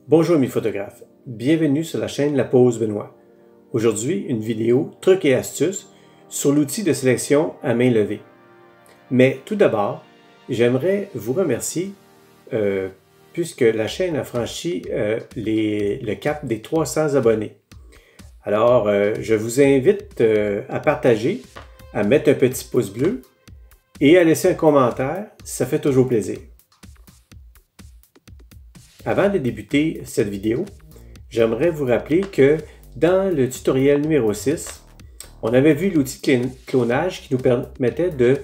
Bonjour mes photographes, bienvenue sur la chaîne La Pause Benoît. Aujourd'hui, une vidéo trucs et astuces sur l'outil de sélection à main levée. Mais tout d'abord, j'aimerais vous remercier puisque la chaîne a franchi le cap des 300 abonnés. Alors, je vous invite à partager, à mettre un petit pouce bleu et à laisser un commentaire, ça fait toujours plaisir. Avant de débuter cette vidéo, j'aimerais vous rappeler que dans le tutoriel numéro 6, on avait vu l'outil de clonage qui nous permettait de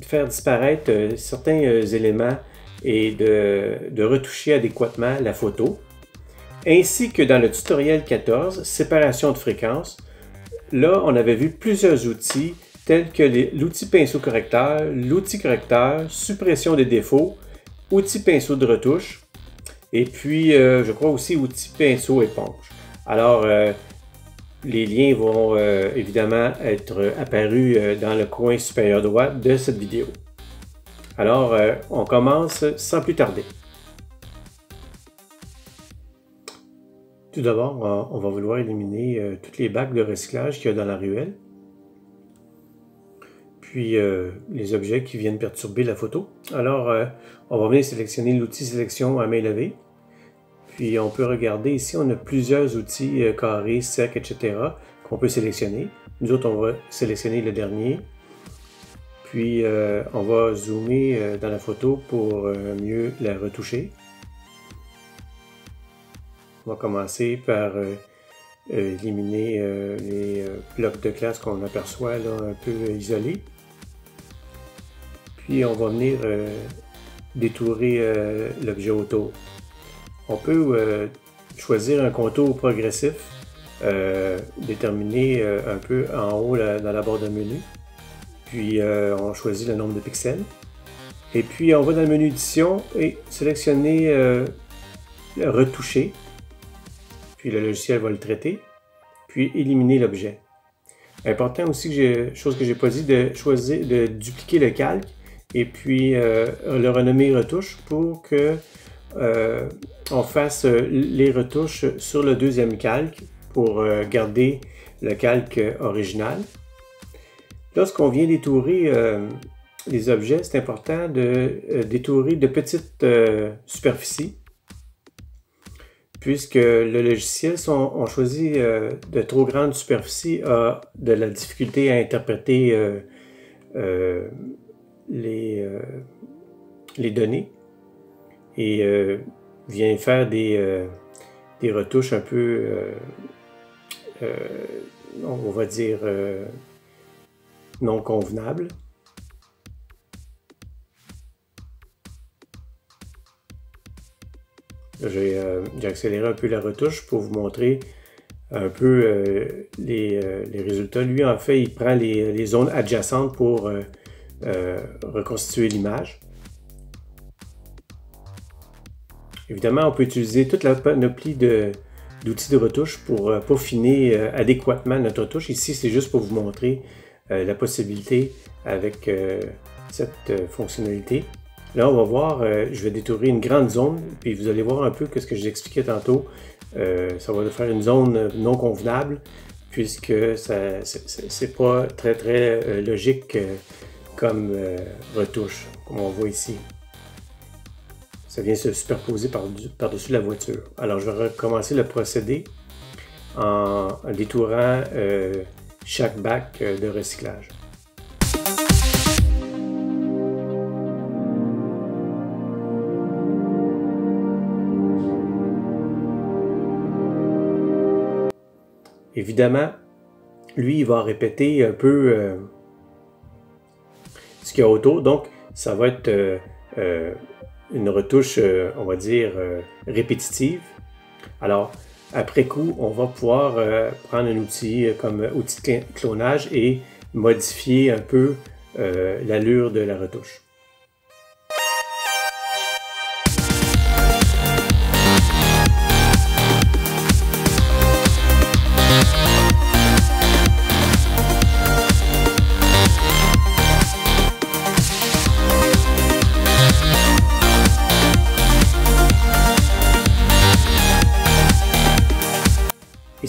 faire disparaître certains éléments et de retoucher adéquatement la photo, ainsi que dans le tutoriel 14, séparation de fréquences. Là, on avait vu plusieurs outils tels que l'outil pinceau correcteur, l'outil correcteur, suppression des défauts, outil pinceau de retouche, et puis, je crois aussi outil pinceau éponge. Alors, les liens vont évidemment être apparus dans le coin supérieur droit de cette vidéo. Alors, on commence sans plus tarder. Tout d'abord, on va vouloir éliminer toutes les bacs de recyclage qu'il y a dans la ruelle. Puis, les objets qui viennent perturber la photo. Alors, on va venir sélectionner l'outil sélection à main levée. Puis on peut regarder ici, on a plusieurs outils carrés, secs, etc. qu'on peut sélectionner. Nous autres, on va sélectionner le dernier. Puis on va zoomer dans la photo pour mieux la retoucher. On va commencer par éliminer les blocs de classe qu'on aperçoit là, un peu isolés. Puis on va venir détourer l'objet autour. On peut choisir un contour progressif, déterminé un peu en haut dans la barre de menu. Puis on choisit le nombre de pixels. Et puis on va dans le menu édition et sélectionner retoucher. Puis le logiciel va le traiter. Puis éliminer l'objet. Important aussi, chose que j'ai pas dit, de choisir de dupliquer le calque et puis le renommer retouche pour que on fasse les retouches sur le deuxième calque pour garder le calque original. Lorsqu'on vient détourer les objets, c'est important de détourer de petites superficies puisque le logiciel, si on choisit de trop grandes superficies, a de la difficulté à interpréter les données et vient faire des retouches un peu, on va dire, non convenables. J'ai accéléré un peu la retouche pour vous montrer un peu les résultats. Lui, en fait, il prend les zones adjacentes pour reconstituer l'image. Évidemment, on peut utiliser toute la panoplie d'outils de retouche pour peaufiner adéquatement notre retouche. Ici, c'est juste pour vous montrer la possibilité avec cette fonctionnalité. Là, on va voir, je vais détourer une grande zone, puis vous allez voir un peu ce que j'expliquais tantôt. Ça va faire une zone non convenable, puisque c'est pas très logique comme retouche, comme on voit ici. Ça vient se superposer par-dessus la voiture. Alors, je vais recommencer le procédé en détourant chaque bac de recyclage. Évidemment, lui, il va répéter un peu ce qu'il y a autour. Donc, ça va être une retouche, on va dire, répétitive. Alors, après coup, on va pouvoir prendre un outil comme outil de clonage et modifier un peu l'allure de la retouche.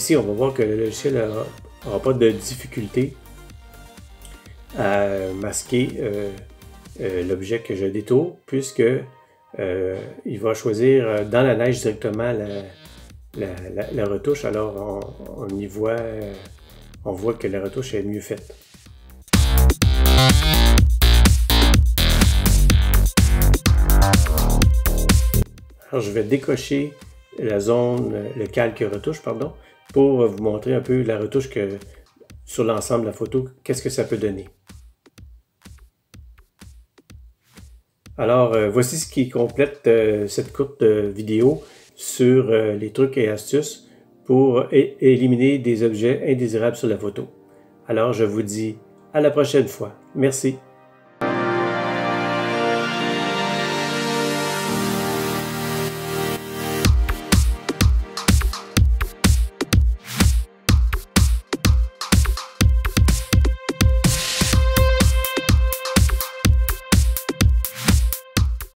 ici, on va voir que le logiciel n'aura pas de difficulté à masquer l'objet que je détourne, puisque il va choisir dans la neige directement la retouche. Alors on y voit, on voit que la retouche est mieux faite. Alors je vais décocher la zone, le calque retouche, pardon, pour vous montrer un peu la retouche sur l'ensemble de la photo, qu'est-ce que ça peut donner. Alors, voici ce qui complète cette courte vidéo sur les trucs et astuces pour éliminer des objets indésirables sur la photo. Alors, je vous dis à la prochaine fois. Merci.